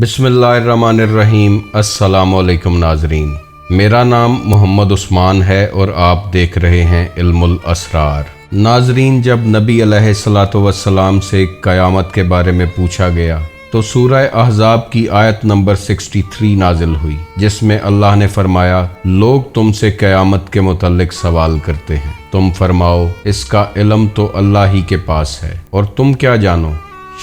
बिस्मिल्लाहिर्रहमानिर्रहीम। अस्सलाम वालेकुम नाजरीन, मेरा नाम मोहम्मद उस्मान है और आप देख रहे हैं इल्मुल असरार। नाजरीन, जब नबी अलैहिस्सलातु वस्सलाम से क़यामत के बारे में पूछा गया तो सूरह अहज़ाब की आयत नंबर 63 नाजिल हुई, जिसमें अल्लाह ने फरमाया, लोग तुमसे क़यामत के मुतल्लिक सवाल करते हैं, तुम फरमाओ इसका इल्म तो अल्लाह ही के पास है और तुम क्या जानो,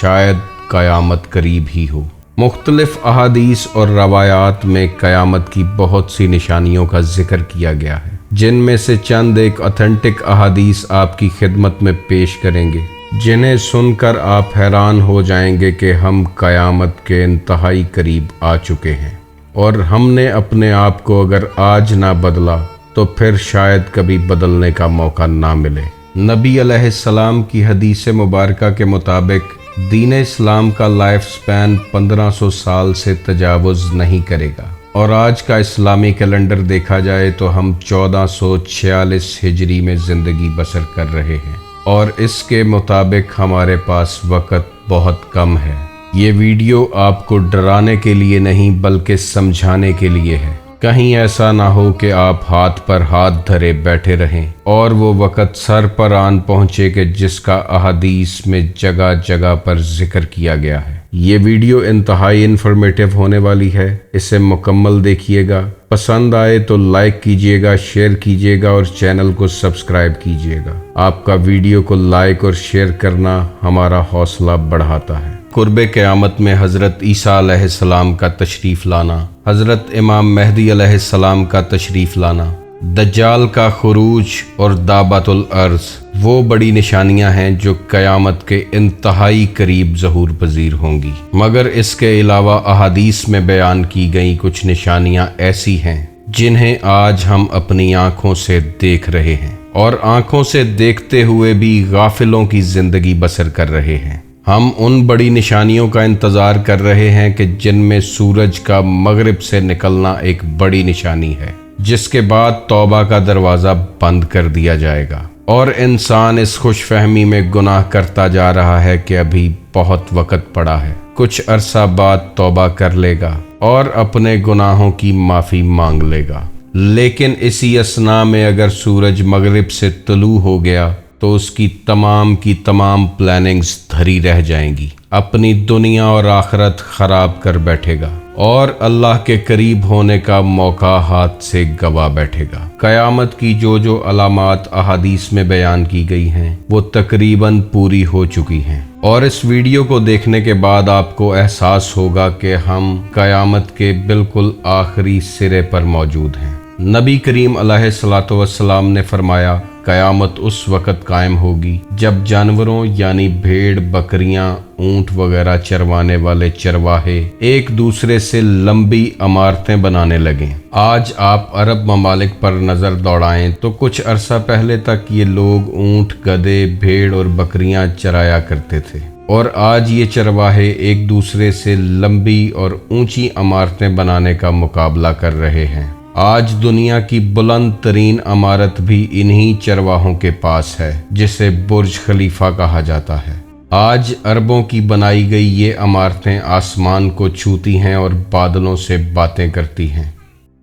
शायद क़यामत करीब ही हो। मुख्तलिफ अहादीस और रवायात में क़यामत की बहुत सी निशानियों का जिक्र किया गया है, जिनमें से चंद एक ऑथेंटिक अहादीस आपकी खिदमत में पेश करेंगे, जिन्हें सुनकर आप हैरान हो जाएंगे कि हम क़यामत के इंतहाई करीब आ चुके हैं और हमने अपने आप को अगर आज ना बदला तो फिर शायद कभी बदलने का मौका ना मिले। नबी अलैहिस्सलाम की हदीस मुबारका के मुताबिक दीन इस्लाम का लाइफ स्पैन 1500 साल से तजावुज़ नहीं करेगा और आज का इस्लामी कैलेंडर देखा जाए तो हम 1446 हिजरी में ज़िंदगी बसर कर रहे हैं और इसके मुताबिक हमारे पास वक़्त बहुत कम है। ये वीडियो आपको डराने के लिए नहीं बल्कि समझाने के लिए है। कहीं ऐसा ना हो कि आप हाथ पर हाथ धरे बैठे रहें और वो वक़्त सर पर आन पहुँचे कि जिसका अहादीस में जगह जगह पर जिक्र किया गया है। ये वीडियो इंतहाई इन्फॉर्मेटिव होने वाली है, इसे मुकम्मल देखिएगा। पसंद आए तो लाइक कीजिएगा, शेयर कीजिएगा और चैनल को सब्सक्राइब कीजिएगा। आपका वीडियो को लाइक और शेयर करना हमारा हौसला बढ़ाता है। कुर्बे क़यामत में हज़रत ईसा अलैहिस्सलाम का तशरीफ़ लाना, हज़रत इमाम महदी अलैहिस्सलाम का तशरीफ़ लाना, दज्जाल का खुरूज और दाबतुल अर्ज़ वो बड़ी निशानियां हैं जो क़यामत के इंतहाई करीब ज़हूर पज़ीर होंगी। मगर इसके अलावा अहादीस में बयान की गई कुछ निशानियां ऐसी हैं जिन्हें आज हम अपनी आँखों से देख रहे हैं और आँखों से देखते हुए भी गाफिलों की ज़िंदगी बसर कर रहे हैं। हम उन बड़ी निशानियों का इंतज़ार कर रहे हैं कि जिनमें सूरज का मगरिब से निकलना एक बड़ी निशानी है, जिसके बाद तौबा का दरवाज़ा बंद कर दिया जाएगा और इंसान इस खुशफहमी में गुनाह करता जा रहा है कि अभी बहुत वक़्त पड़ा है, कुछ अरसा बाद तौबा कर लेगा और अपने गुनाहों की माफ़ी मांग लेगा। लेकिन इसी असना में अगर सूरज मगरिब से तुलू हो गया तो उसकी तमाम की तमाम प्लानिंग्स धरी रह जाएंगी, अपनी दुनिया और आखिरत ख़राब कर बैठेगा और अल्लाह के करीब होने का मौका हाथ से गवा बैठेगा। क़यामत की जो अलामात अहादीस में बयान की गई हैं वो तकरीबन पूरी हो चुकी हैं और इस वीडियो को देखने के बाद आपको एहसास होगा कि हम क़यामत के बिल्कुल आखिरी सिरे पर मौजूद हैं। नबी करीम अलैहिस्सलातु वस्सलाम ने फरमाया, क़यामत उस वक़्त कायम होगी जब जानवरों यानी भेड़, बकरियां, ऊंट वगैरह चरवाने वाले चरवाहे एक दूसरे से लंबी इमारतें बनाने लगें। आज आप अरब ममालिक पर नज़र दौड़ाएं तो कुछ अरसा पहले तक ये लोग ऊंट, गधे, भेड़ और बकरियां चराया करते थे और आज ये चरवाहे एक दूसरे से लंबी और ऊंची इमारतें बनाने का मुकाबला कर रहे हैं। आज दुनिया की बुलंद तरीन इमारत भी इन्हीं चरवाहों के पास है, जिसे बुर्ज खलीफा कहा जाता है। आज अरबों की बनाई गई ये इमारतें आसमान को छूती हैं और बादलों से बातें करती हैं।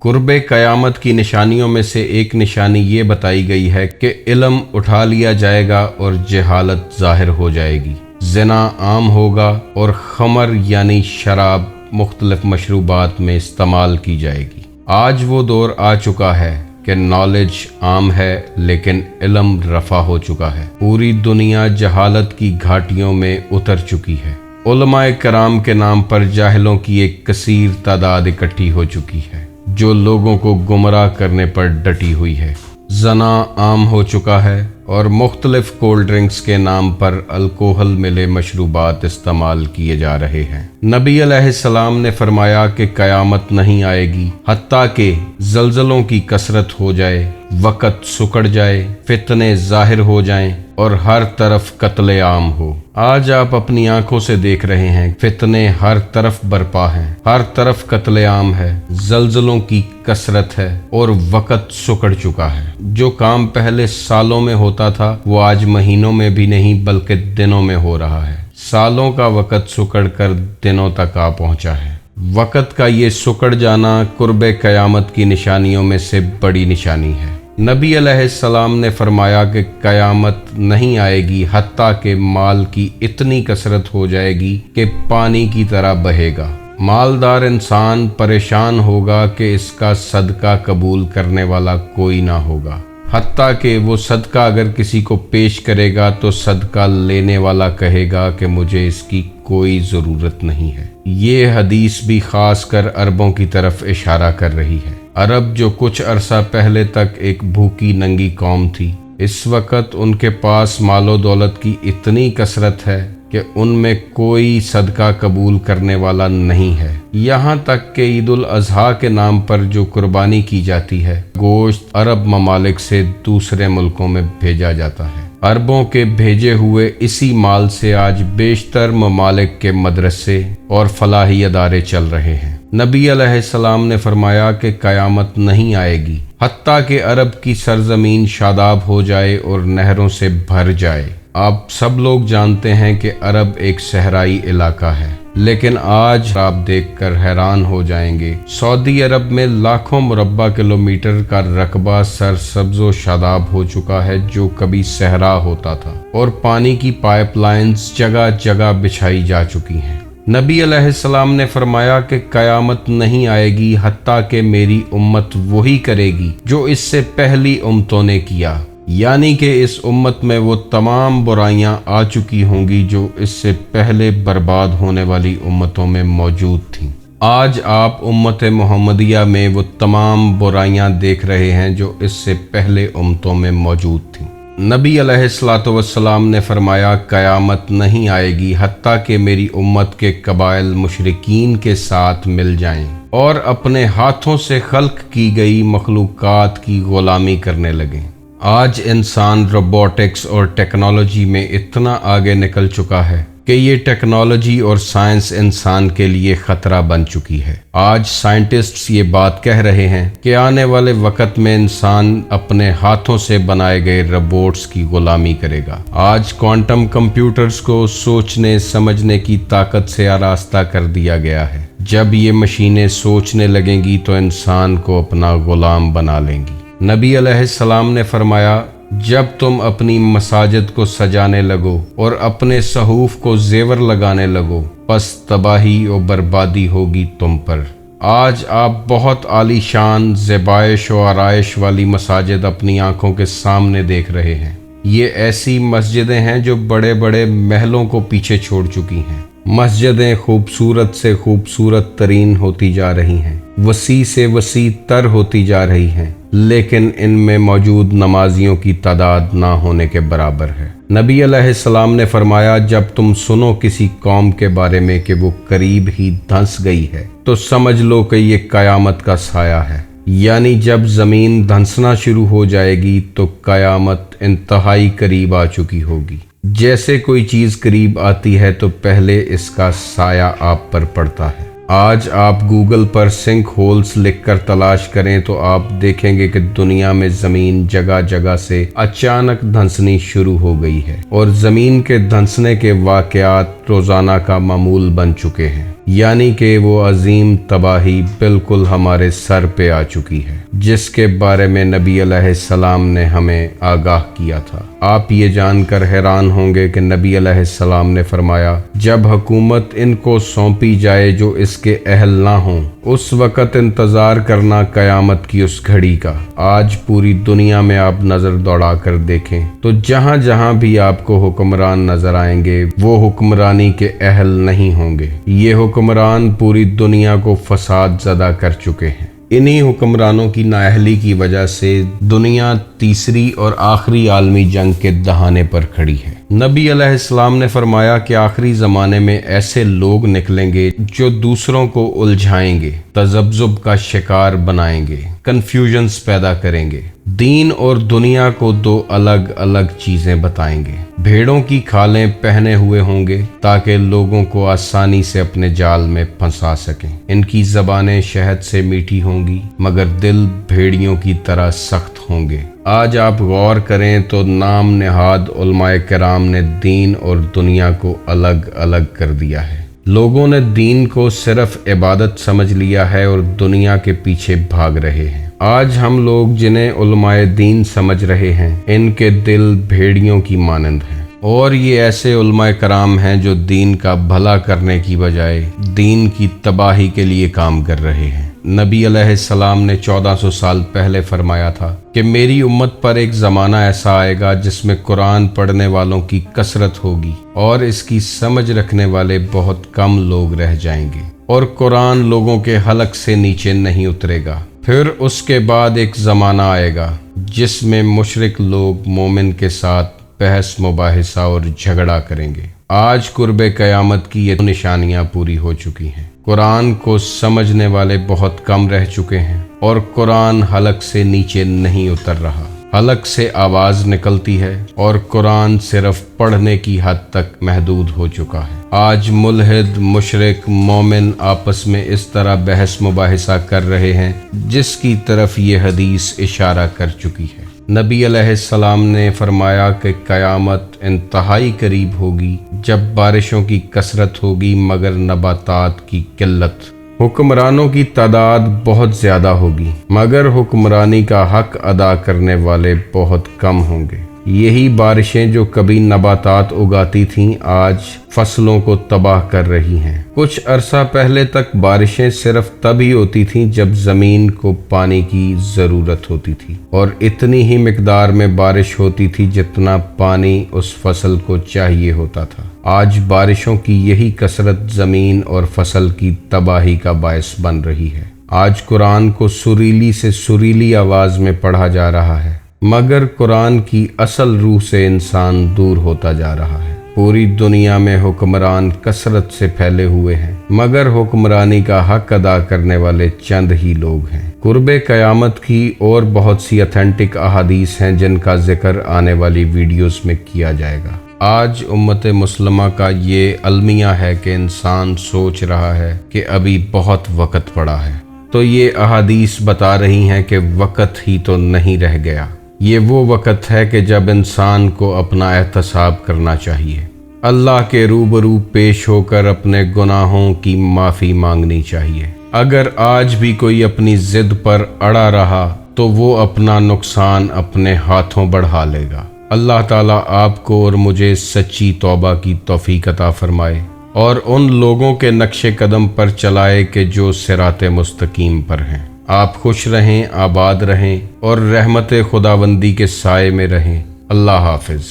कुर्बे क़यामत की निशानियों में से एक निशानी ये बताई गई है कि इल्म उठा लिया जाएगा और जहालत ज़ाहिर हो जाएगी, ज़िना आम होगा और खमर यानी शराब मुख्तलिफ मशरूबात में इस्तेमाल की जाएगी। आज वो दौर आ चुका है कि नॉलेज आम है लेकिन इल्म रफ़ा हो चुका है। पूरी दुनिया जहालत की घाटियों में उतर चुकी है। उलमाए कराम के नाम पर जाहिलों की एक कसीर तादाद इकट्ठी हो चुकी है जो लोगों को गुमराह करने पर डटी हुई है। ज़ना आम हो चुका है और मुख्तलिफ कोल्ड ड्रिंक्स के नाम पर अल्कोहल मिले मशरूबात इस्तेमाल किए जा रहे हैं। नबी अलैहिस्सलाम ने फरमाया कि क़यामत नहीं आएगी हत्ता कि ज़लज़लों की कसरत हो जाए, वक़्त सुकड़ जाए, फितने ज़ाहिर हो जाएं और हर तरफ कत्ले आम हो। आज आप अपनी आंखों से देख रहे हैं, फितने हर तरफ बरपा हैं, हर तरफ कत्ले आम है, ज़लज़लों की कसरत है और वक़्त सुकड़ चुका है। जो काम पहले सालों में होता था वो आज महीनों में भी नहीं बल्कि दिनों में हो रहा है। सालों का वक़्त सुकड़ कर दिनों तक आ पहुंचा है। वक़्त का ये सुकड़ जाना कुर्ब क़यामत की निशानियों में से बड़ी निशानी है। नबी अलैहिस्सलाम ने फरमाया कि क़यामत नहीं आएगी हत्ता के माल की इतनी कसरत हो जाएगी कि पानी की तरह बहेगा। मालदार इंसान परेशान होगा कि इसका सदका कबूल करने वाला कोई ना होगा। हत्ता कि वो सदका अगर किसी को पेश करेगा तो सदका लेने वाला कहेगा कि मुझे इसकी कोई ज़रूरत नहीं है। ये हदीस भी ख़ास कर अरबों की तरफ इशारा कर रही है। अरब जो कुछ अरसा पहले तक एक भूखी नंगी कौम थी, इस वक्त उनके पास मालो दौलत की इतनी कसरत है कि उनमें कोई सदका कबूल करने वाला नहीं है। यहाँ तक कि ईद उल अज़हा के नाम पर जो कुर्बानी की जाती है, गोश्त अरब ममालिक से दूसरे मुल्कों में भेजा जाता है। अरबों के भेजे हुए इसी माल से आज बेशतर ममालिक के मदरसे और फलाही अदारे चल रहे हैं। नबी अलैहिस्सलाम ने फरमाया कि क़यामत नहीं आएगी हत्ता कि अरब की सरजमीन शादाब हो जाए और नहरों से भर जाए। आप सब लोग जानते हैं कि अरब एक सहराई इलाका है, लेकिन आज आप देखकर हैरान हो जाएंगे, सऊदी अरब में लाखों मुरब्बा किलोमीटर का रकबा सरसब्ज़ो शादाब हो चुका है जो कभी सहरा होता था, और पानी की पाइपलाइंस जगह जगह बिछाई जा चुकी हैं। नबी अलैहिस्सलाम ने फरमाया कि क़यामत नहीं आएगी हत्ता कि मेरी उम्मत वही करेगी जो इससे पहली उम्मतों ने किया, यानी कि इस उम्मत में वो तमाम बुराइयां आ चुकी होंगी जो इससे पहले बर्बाद होने वाली उम्मतों में मौजूद थीं। आज आप उम्मत मोहम्मदिया में वो तमाम बुराइयां देख रहे हैं जो इससे पहले उम्मतों में मौजूद थीं। नबी अलैहिस्सलातु वस्सलाम ने फरमाया क़यामत नहीं आएगी हत्ता कि मेरी उम्मत के कबाइल मुशरिकीन के साथ मिल जाएं और अपने हाथों से खल्क की गई मखलूक़ात की ग़ुलामी करने लगें। आज इंसान रोबोटिक्स और टेक्नोलॉजी में इतना आगे निकल चुका है कि ये टेक्नोलॉजी और साइंस इंसान के लिए ख़तरा बन चुकी है। आज साइंटिस्ट्स ये बात कह रहे हैं कि आने वाले वक्त में इंसान अपने हाथों से बनाए गए रोबोट्स की गुलामी करेगा। आज क्वांटम कंप्यूटर्स को सोचने समझने की ताकत से आरास्ता कर दिया गया है। जब ये मशीनें सोचने लगेंगी तो इंसान को अपना गुलाम बना लेंगी। नबी अलैहिस्सलाम ने फरमाया, जब तुम अपनी मसाजिद को सजाने लगो और अपने सहूफ को जेवर लगाने लगो, बस तबाही और बर्बादी होगी तुम पर। आज आप बहुत आलीशान ज़ेबाइश और आराइश वाली मसाजिद अपनी आंखों के सामने देख रहे हैं। ये ऐसी मस्जिदें हैं जो बड़े बड़े महलों को पीछे छोड़ चुकी हैं। मस्जिदें खूबसूरत से खूबसूरत तरीन होती जा रही हैं, वसी से वसी तर होती जा रही हैं, लेकिन इनमें मौजूद नमाजियों की तादाद ना होने के बराबर है। नबी अलैहिस्सलाम ने फरमाया, जब तुम सुनो किसी कौम के बारे में कि वो करीब ही धंस गई है, तो समझ लो कि ये क़यामत का साया है। यानी जब ज़मीन धंसना शुरू हो जाएगी तो क़यामत इंतहाई करीब आ चुकी होगी। जैसे कोई चीज़ करीब आती है तो पहले इसका साया आप पर पड़ता है। आज आप गूगल पर सिंक होल्स लिखकर तलाश करें तो आप देखेंगे कि दुनिया में ज़मीन जगह जगह से अचानक धंसनी शुरू हो गई है और ज़मीन के धंसने के वाक़यात रोज़ाना का मामूल बन चुके हैं। यानी कि वो अजीम तबाही बिल्कुल हमारे सर पे आ चुकी है, जिसके बारे में नबी अलैहिस्सलाम ने हमें आगाह किया था। आप ये जानकर हैरान होंगे कि नबी अलैहिस्सलाम ने फरमाया, जब हुकूमत इनको सौंपी जाए जो इसके अहल ना हों, उस वक़्त इंतज़ार करना क़यामत की उस घड़ी का। आज पूरी दुनिया में आप नज़र दौड़ा कर देखें तो जहाँ जहाँ भी आपको हुक्मरान नज़र आएंगे वो हुक्मरानी के अहल नहीं होंगे। ये हुक्मरान पूरी दुनिया को फसाद ज़दा कर चुके हैं। इन्हीं हुक्मरानों की नाअहली की वजह से दुनिया तीसरी और आखिरी आलमी जंग के दहाने पर खड़ी है। नबी अलैहिस्सलाम ने फरमाया कि आखिरी ज़माने में ऐसे लोग निकलेंगे जो दूसरों को उलझाएंगे, तज़ब्ज़ुब का शिकार बनाएंगे, कन्फ्यूजन्स पैदा करेंगे, दीन और दुनिया को दो अलग अलग चीज़ें बताएंगे, भेड़ों की खालें पहने हुए होंगे ताकि लोगों को आसानी से अपने जाल में फंसा सकें। इनकी ज़बानें शहद से मीठी होंगी मगर दिल भेड़ियों की तरह सख्त होंगे। आज आप गौर करें तो नाम नेहाद उलमाए किराम ने दीन और दुनिया को अलग अलग कर दिया है। लोगों ने दीन को सिर्फ इबादत समझ लिया है और दुनिया के पीछे भाग रहे हैं। आज हम लोग जिन्हें उलमाए दीन समझ रहे हैं, इनके दिल भेड़ियों की मानंद हैं, और ये ऐसे उलमाए कराम हैं जो दीन का भला करने की बजाय दीन की तबाही के लिए काम कर रहे हैं। नबी अलैहिस्सलाम ने 1400 साल पहले फरमाया था कि मेरी उम्मत पर एक ज़माना ऐसा आएगा जिसमें कुरान पढ़ने वालों की कसरत होगी और इसकी समझ रखने वाले बहुत कम लोग रह जाएंगे, और कुरान लोगों के हलक से नीचे नहीं उतरेगा। फिर उसके बाद एक ज़माना आएगा जिसमें मुशरिक लोग मोमिन के साथ बहस मुबाहिसा और झगड़ा करेंगे। आज कुर्बे क़यामत की ये निशानियां पूरी हो चुकी हैं। कुरान को समझने वाले बहुत कम रह चुके हैं और कुरान हलक से नीचे नहीं उतर रहा। हलक से आवाज़ निकलती है और कुरान सिर्फ पढ़ने की हद तक महदूद हो चुका है। आज मुल्हिद, मुशरिक, मोमिन आपस में इस तरह बहस मुबाहिसा कर रहे हैं जिसकी तरफ ये हदीस इशारा कर चुकी है। नबी अलैहिस्सलाम ने फरमाया कि क़यामत इंतहाई करीब होगी जब बारिशों की कसरत होगी मगर नबातात की किल्लत। हुक्मरानों की तादाद बहुत ज़्यादा होगी मगर हुक्मरानी का हक अदा करने वाले बहुत कम होंगे। यही बारिशें जो कभी नबातात उगाती थीं आज फसलों को तबाह कर रही हैं। कुछ अरसा पहले तक बारिशें सिर्फ तभी होती थीं जब ज़मीन को पानी की ज़रूरत होती थी और इतनी ही मिकदार में बारिश होती थी जितना पानी उस फसल को चाहिए होता था। आज बारिशों की यही कसरत ज़मीन और फसल की तबाही का बायस बन रही है। आज कुरान को सुरीली से सुरीली आवाज़ में पढ़ा जा रहा है मगर कुरान की असल रूह से इंसान दूर होता जा रहा है। पूरी दुनिया में हुक्मरान कसरत से फैले हुए हैं मगर हुक्मरानी का हक अदा करने वाले चंद ही लोग हैं। कुर्बे क़यामत की और बहुत सी ऑथेंटिक अहादीस हैं जिनका जिक्र आने वाली वीडियोस में किया जाएगा। आज उम्मत मुस्लिमा का ये अलमिया है कि इंसान सोच रहा है कि अभी बहुत वक़्त पड़ा है, तो ये अहादीस बता रही हैं कि वक़्त ही तो नहीं रह गया। ये वो वक़्त है कि जब इंसान को अपना एहतसाब करना चाहिए, अल्लाह के रूबरू पेश होकर अपने गुनाहों की माफ़ी मांगनी चाहिए। अगर आज भी कोई अपनी ज़िद पर अड़ा रहा तो वो अपना नुकसान अपने हाथों बढ़ा लेगा। अल्लाह ताला आपको और मुझे सच्ची तौबा की तौफीक अता फरमाए और उन लोगों के नक्शे कदम पर चलाए कि जो सिराते मुस्तकीम पर हैं। आप खुश रहें, आबाद रहें और रहमत खुदावंदी के साए में रहें। अल्लाह हाफिज़।